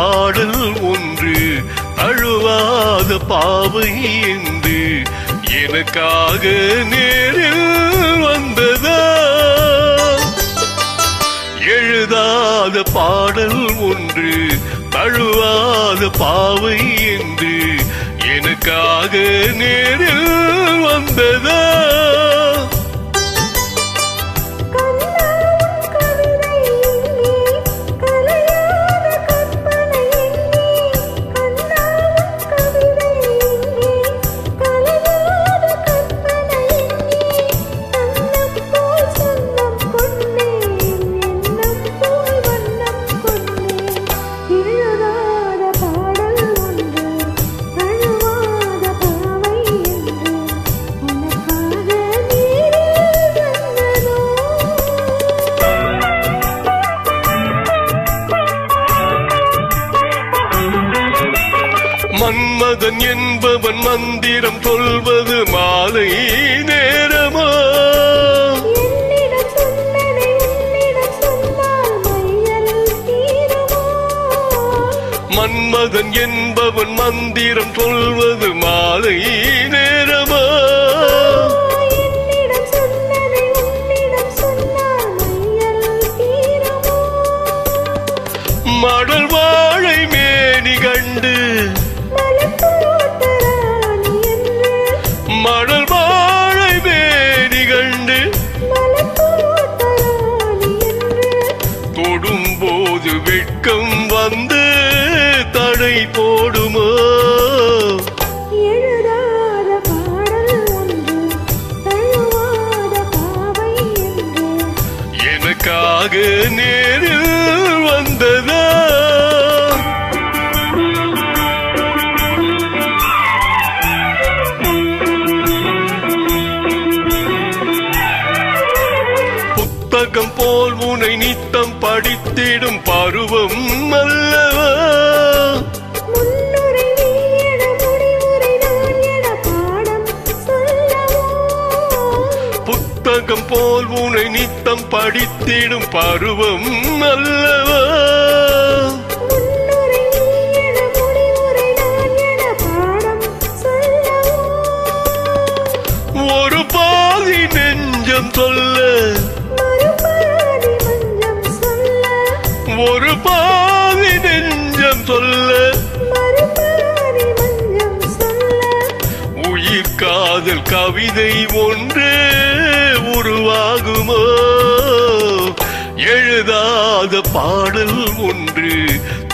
பாடல் ஒன்று அழுவாத பாவை என்று எனக்காக நேரில் வந்ததா? எழுதாத பாடல் ஒன்று அழுவாத பாவை என்று எனக்காக நேரில் வந்ததா? மன்மதன் என்பவன் மந்திரம் சொல்வது மாலை நேரமா? மன்மதன் என்பவன் மந்திரம் சொல்வது மாலை நேரமா? மடல் வாழை மேனி கண்டு மடல் வாழை மேனி கண்டு தொடும்போது வெட்கம் வந்து தடை போடுமோ? எழுதாத பாடல் ஒன்று தழுவாத பாவை என்று எனக்காக நேரில் வந்ததா? புத்தகம் போல் உனை நித்தம் படித்திடும் பருவம் அல்லவா? முன்னுரை நீ என முடிவுரை நான் என பாடம் சொல்லவோ? புத்தகம் போல் உனை நித்தம் படித்திடும் பருவம் அல்லவா? முன்னுரை நீ என முடிவுரை நான் என பாடம் சொல்லவோ? ஒரு பாதி நெஞ்சம் சொல்ல மறுபாதி மஞ்சம் சொல்ல ஒரு பாதி நெஞ்சம் சொல்ல மறுபாதி மஞ்சம் சொல்ல உயிர் காதல் கவிதை ஒன்று உருவாகுமோ? எழுதாத பாடல் ஒன்று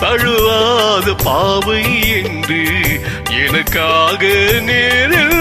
தழுவாத பாவை என்று எனக்காக நேரில்